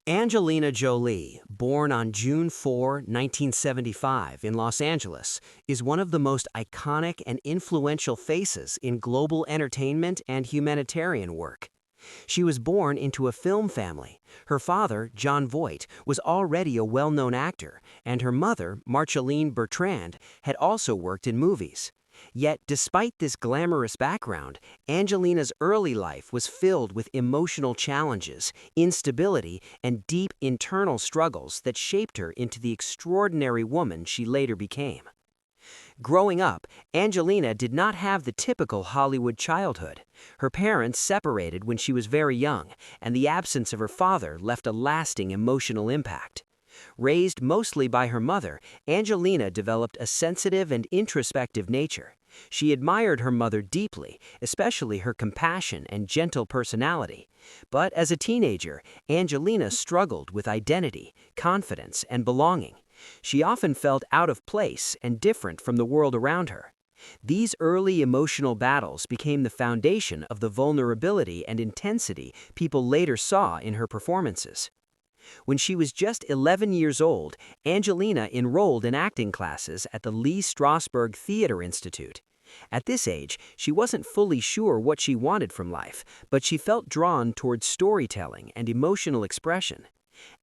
Angelina Jolie, born on June 4, 1975 in Los Angeles, is one of the most iconic and influential faces in global entertainment and humanitarian work. She was born into a film family. Her father, Jon Voight, was already a well-known actor, and her mother, Marceline Bertrand, had also worked in movies. Yet, despite this glamorous background, Angelina's early life was filled with emotional challenges, instability, and deep internal struggles that shaped her into the extraordinary woman she later became. Growing up, Angelina did not have the typical Hollywood childhood. Her parents separated when she was very young, and the absence of her father left a lasting emotional impact. Raised mostly by her mother, Angelina developed a sensitive and introspective nature. She admired her mother deeply, especially her compassion and gentle personality. But as a teenager, Angelina struggled with identity, confidence, and belonging. She often felt out of place and different from the world around her. These early emotional battles became the foundation of the vulnerability and intensity people later saw in her performances. When she was just 11 years old, Angelina enrolled in acting classes at the Lee Strasberg Theater Institute. At this age, she wasn't fully sure what she wanted from life, but she felt drawn towards storytelling and emotional expression.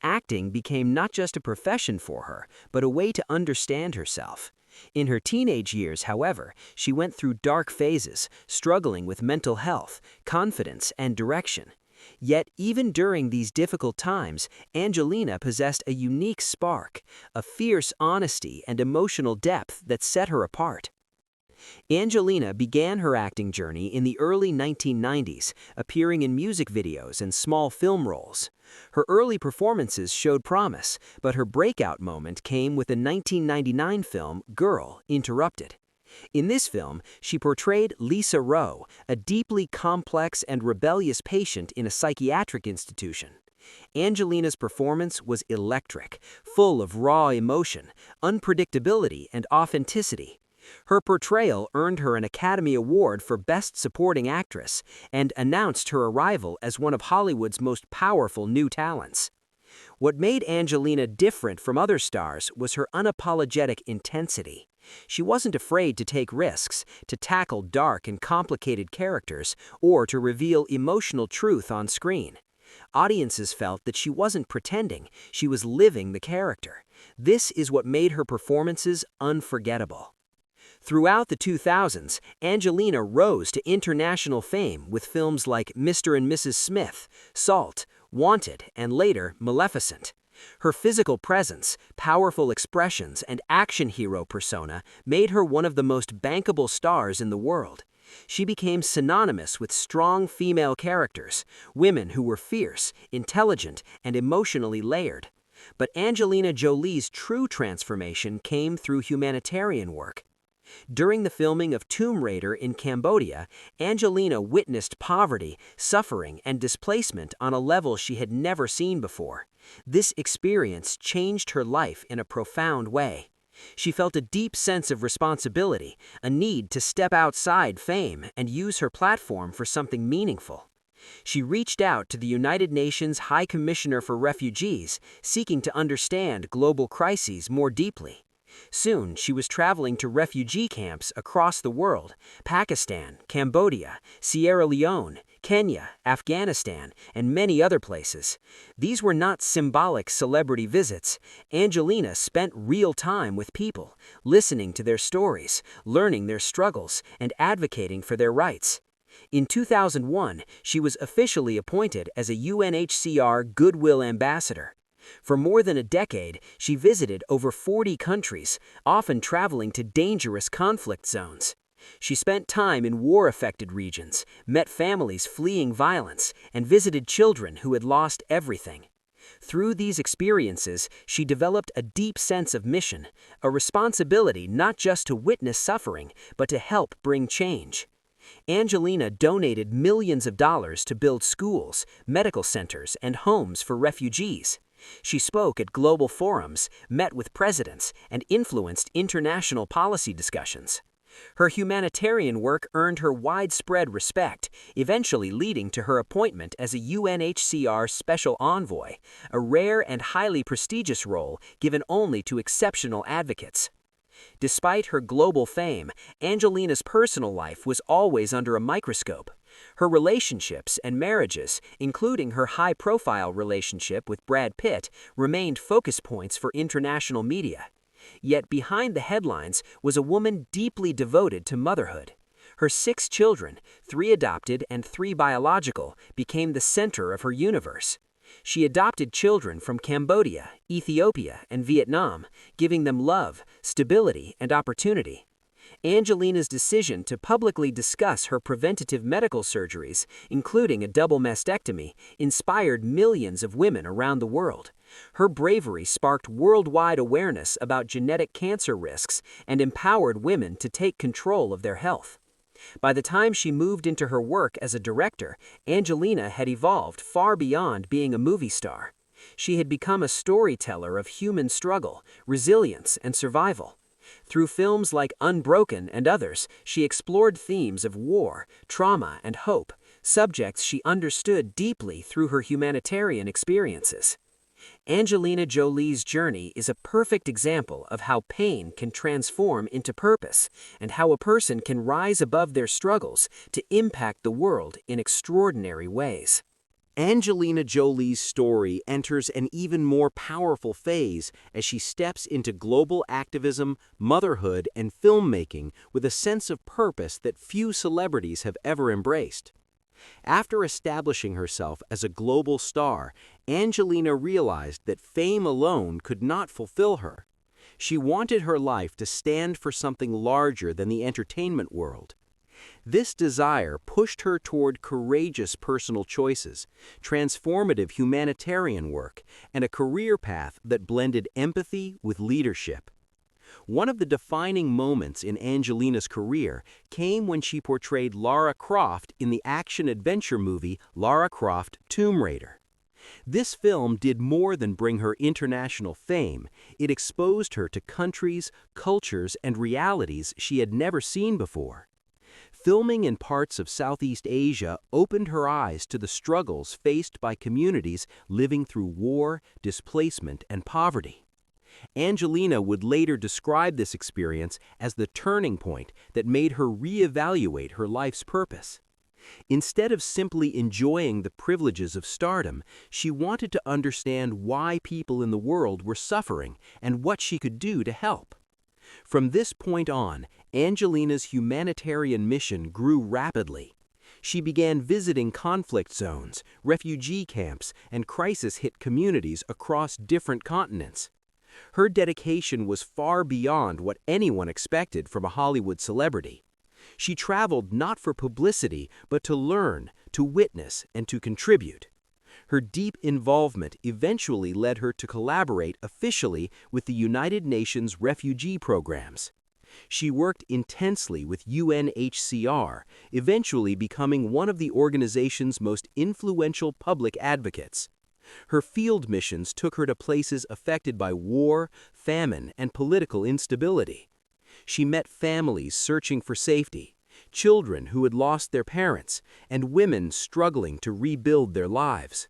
Acting became not just a profession for her, but a way to understand herself. In her teenage years, however, she went through dark phases, struggling with mental health, confidence, and direction. Yet, even during these difficult times, Angelina possessed a unique spark, a fierce honesty and emotional depth that set her apart. Angelina began her acting journey in the early 1990s, appearing in music videos and small film roles. Her early performances showed promise, but her breakout moment came with the 1999 film Girl, Interrupted. In this film, she portrayed Lisa Rowe, a deeply complex and rebellious patient in a psychiatric institution. Angelina's performance was electric, full of raw emotion, unpredictability, and authenticity. Her portrayal earned her an Academy Award for Best Supporting Actress and announced her arrival as one of Hollywood's most powerful new talents. What made Angelina different from other stars was her unapologetic intensity. She wasn't afraid to take risks, to tackle dark and complicated characters, or to reveal emotional truth on screen. Audiences felt that she wasn't pretending, she was living the character. This is what made her performances unforgettable. Throughout the 2000s, Angelina rose to international fame with films like Mr. and Mrs. Smith, Salt, Wanted, and later Maleficent. Her physical presence, powerful expressions, and action hero persona made her one of the most bankable stars in the world. She became synonymous with strong female characters, women who were fierce, intelligent, and emotionally layered. But Angelina Jolie's true transformation came through humanitarian work. During the filming of Tomb Raider in Cambodia, Angelina witnessed poverty, suffering, and displacement on a level she had never seen before. This experience changed her life in a profound way. She felt a deep sense of responsibility, a need to step outside fame and use her platform for something meaningful. She reached out to the United Nations High Commissioner for Refugees, seeking to understand global crises more deeply. Soon, she was traveling to refugee camps across the world: Pakistan, Cambodia, Sierra Leone, Kenya, Afghanistan, and many other places. These were not symbolic celebrity visits. Angelina spent real time with people, listening to their stories, learning their struggles, and advocating for their rights. In 2001, she was officially appointed as a UNHCR Goodwill Ambassador. For more than a decade, she visited over 40 countries, often traveling to dangerous conflict zones. She spent time in war-affected regions, met families fleeing violence, and visited children who had lost everything. Through these experiences, she developed a deep sense of mission, a responsibility not just to witness suffering, but to help bring change. Angelina donated millions of dollars to build schools, medical centers, and homes for refugees. She spoke at global forums, met with presidents, and influenced international policy discussions. Her humanitarian work earned her widespread respect, eventually leading to her appointment as a UNHCR Special Envoy, a rare and highly prestigious role given only to exceptional advocates. Despite her global fame, Angelina's personal life was always under a microscope. Her relationships and marriages, including her high-profile relationship with Brad Pitt, remained focus points for international media. Yet behind the headlines was a woman deeply devoted to motherhood. Her 6 children, 3 adopted and 3 biological, became the center of her universe. She adopted children from Cambodia, Ethiopia, and Vietnam, giving them love, stability, and opportunity. Angelina's decision to publicly discuss her preventative medical surgeries, including a double mastectomy, inspired millions of women around the world. Her bravery sparked worldwide awareness about genetic cancer risks and empowered women to take control of their health. By the time she moved into her work as a director, Angelina had evolved far beyond being a movie star. She had become a storyteller of human struggle, resilience, and survival. Through films like Unbroken and others, she explored themes of war, trauma, and hope, subjects she understood deeply through her humanitarian experiences. Angelina Jolie's journey is a perfect example of how pain can transform into purpose and how a person can rise above their struggles to impact the world in extraordinary ways. Angelina Jolie's story enters an even more powerful phase as she steps into global activism, motherhood, and filmmaking with a sense of purpose that few celebrities have ever embraced. After establishing herself as a global star, Angelina realized that fame alone could not fulfill her. She wanted her life to stand for something larger than the entertainment world. This desire pushed her toward courageous personal choices, transformative humanitarian work, and a career path that blended empathy with leadership. One of the defining moments in Angelina's career came when she portrayed Lara Croft in the action-adventure movie Lara Croft: Tomb Raider. This film did more than bring her international fame. It exposed her to countries, cultures, and realities she had never seen before. Filming in parts of Southeast Asia opened her eyes to the struggles faced by communities living through war, displacement, and poverty. Angelina would later describe this experience as the turning point that made her reevaluate her life's purpose. Instead of simply enjoying the privileges of stardom, she wanted to understand why people in the world were suffering and what she could do to help. From this point on, Angelina's humanitarian mission grew rapidly. She began visiting conflict zones, refugee camps, and crisis-hit communities across different continents. Her dedication was far beyond what anyone expected from a Hollywood celebrity. She traveled not for publicity, but to learn, to witness, and to contribute. Her deep involvement eventually led her to collaborate officially with the United Nations refugee programs. She worked intensely with UNHCR, eventually becoming one of the organization's most influential public advocates. Her field missions took her to places affected by war, famine, and political instability. She met families searching for safety, children who had lost their parents, and women struggling to rebuild their lives.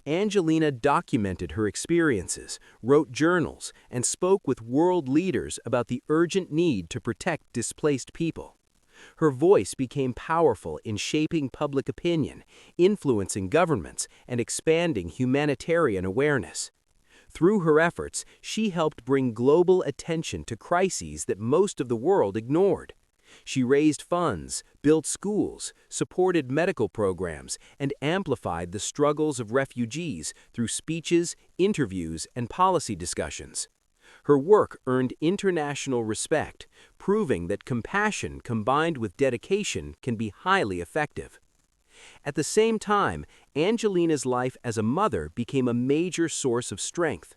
Angelina documented her experiences, wrote journals, and spoke with world leaders about the urgent need to protect displaced people. Her voice became powerful in shaping public opinion, influencing governments, and expanding humanitarian awareness. Through her efforts, she helped bring global attention to crises that most of the world ignored. She raised funds, built schools, supported medical programs, and amplified the struggles of refugees through speeches, interviews, and policy discussions. Her work earned international respect, proving that compassion combined with dedication can be highly effective. At the same time, Angelina's life as a mother became a major source of strength.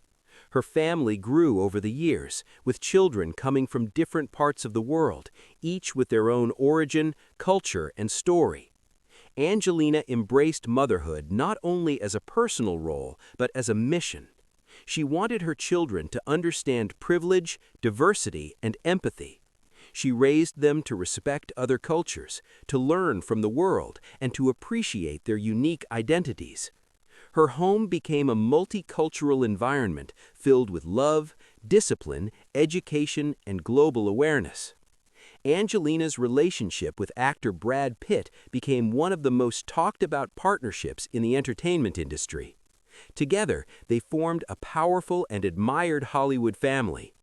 Her family grew over the years, with children coming from different parts of the world, each with their own origin, culture, and story. Angelina embraced motherhood not only as a personal role, but as a mission. She wanted her children to understand privilege, diversity, and empathy. She raised them to respect other cultures, to learn from the world, and to appreciate their unique identities. Her home became a multicultural environment filled with love, discipline, education, and global awareness. Angelina's relationship with actor Brad Pitt became one of the most talked about partnerships in the entertainment industry. Together, they formed a powerful and admired Hollywood family.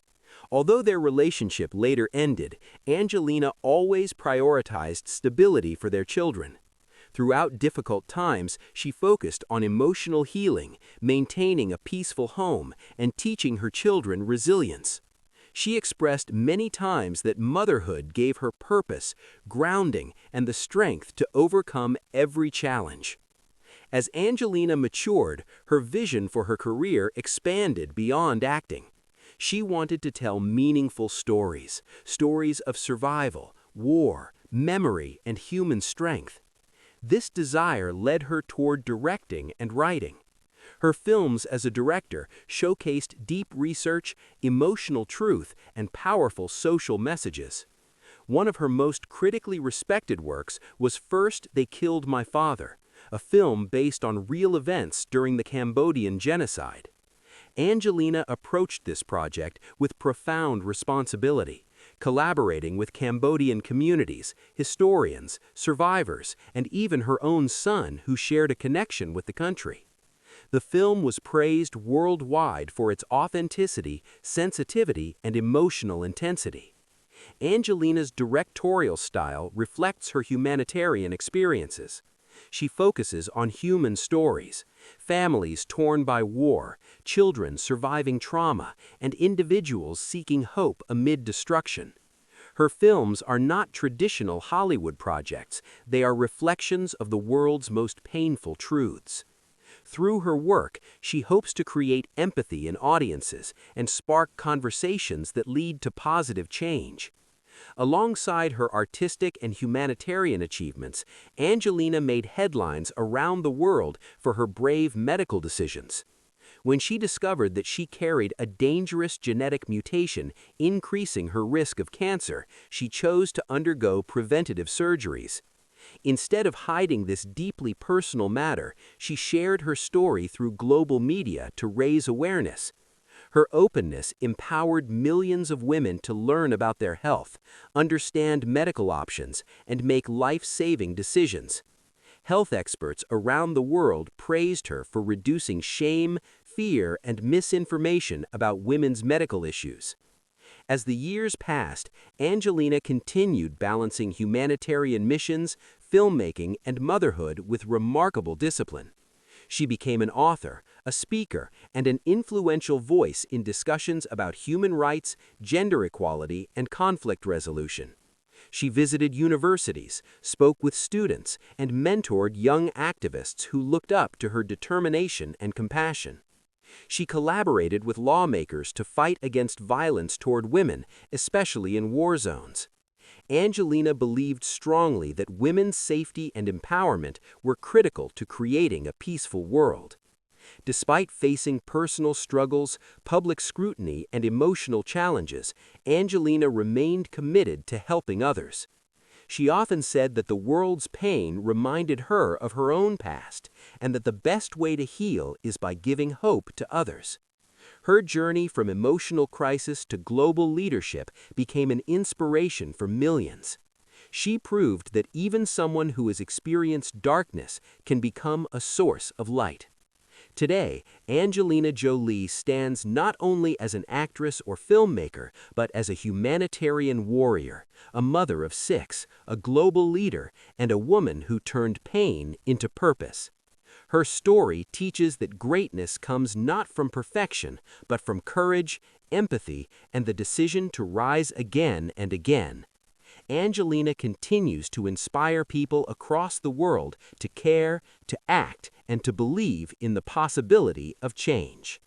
Although their relationship later ended, Angelina always prioritized stability for their children. Throughout difficult times, she focused on emotional healing, maintaining a peaceful home, and teaching her children resilience. She expressed many times that motherhood gave her purpose, grounding, and the strength to overcome every challenge. As Angelina matured, her vision for her career expanded beyond acting. She wanted to tell meaningful stories, stories of survival, war, memory, and human strength. This desire led her toward directing and writing. Her films as a director showcased deep research, emotional truth, and powerful social messages. One of her most critically respected works was First They Killed My Father, a film based on real events during the Cambodian genocide. Angelina approached this project with profound responsibility, collaborating with Cambodian communities, historians, survivors, and even her own son who shared a connection with the country. The film was praised worldwide for its authenticity, sensitivity, and emotional intensity. Angelina's directorial style reflects her humanitarian experiences. She focuses on human stories, families torn by war, children surviving trauma, and individuals seeking hope amid destruction. Her films are not traditional Hollywood projects, they are reflections of the world's most painful truths. Through her work, she hopes to create empathy in audiences and spark conversations that lead to positive change. Alongside her artistic and humanitarian achievements, Angelina made headlines around the world for her brave medical decisions. When she discovered that she carried a dangerous genetic mutation increasing her risk of cancer, she chose to undergo preventative surgeries. Instead of hiding this deeply personal matter, she shared her story through global media to raise awareness. Her openness empowered millions of women to learn about their health, understand medical options, and make life-saving decisions. Health experts around the world praised her for reducing shame, fear, and misinformation about women's medical issues. As the years passed, Angelina continued balancing humanitarian missions, filmmaking, and motherhood with remarkable discipline. She became an author, a speaker, and an influential voice in discussions about human rights, gender equality, and conflict resolution. She visited universities, spoke with students, and mentored young activists who looked up to her determination and compassion. She collaborated with lawmakers to fight against violence toward women, especially in war zones. Angelina believed strongly that women's safety and empowerment were critical to creating a peaceful world. Despite facing personal struggles, public scrutiny, and emotional challenges, Angelina remained committed to helping others. She often said that the world's pain reminded her of her own past, and that the best way to heal is by giving hope to others. Her journey from emotional crisis to global leadership became an inspiration for millions. She proved that even someone who has experienced darkness can become a source of light. Today, Angelina Jolie stands not only as an actress or filmmaker, but as a humanitarian warrior, a mother of 6, a global leader, and a woman who turned pain into purpose. Her story teaches that greatness comes not from perfection, but from courage, empathy, and the decision to rise again and again. Angelina continues to inspire people across the world to care, to act, and to believe in the possibility of change.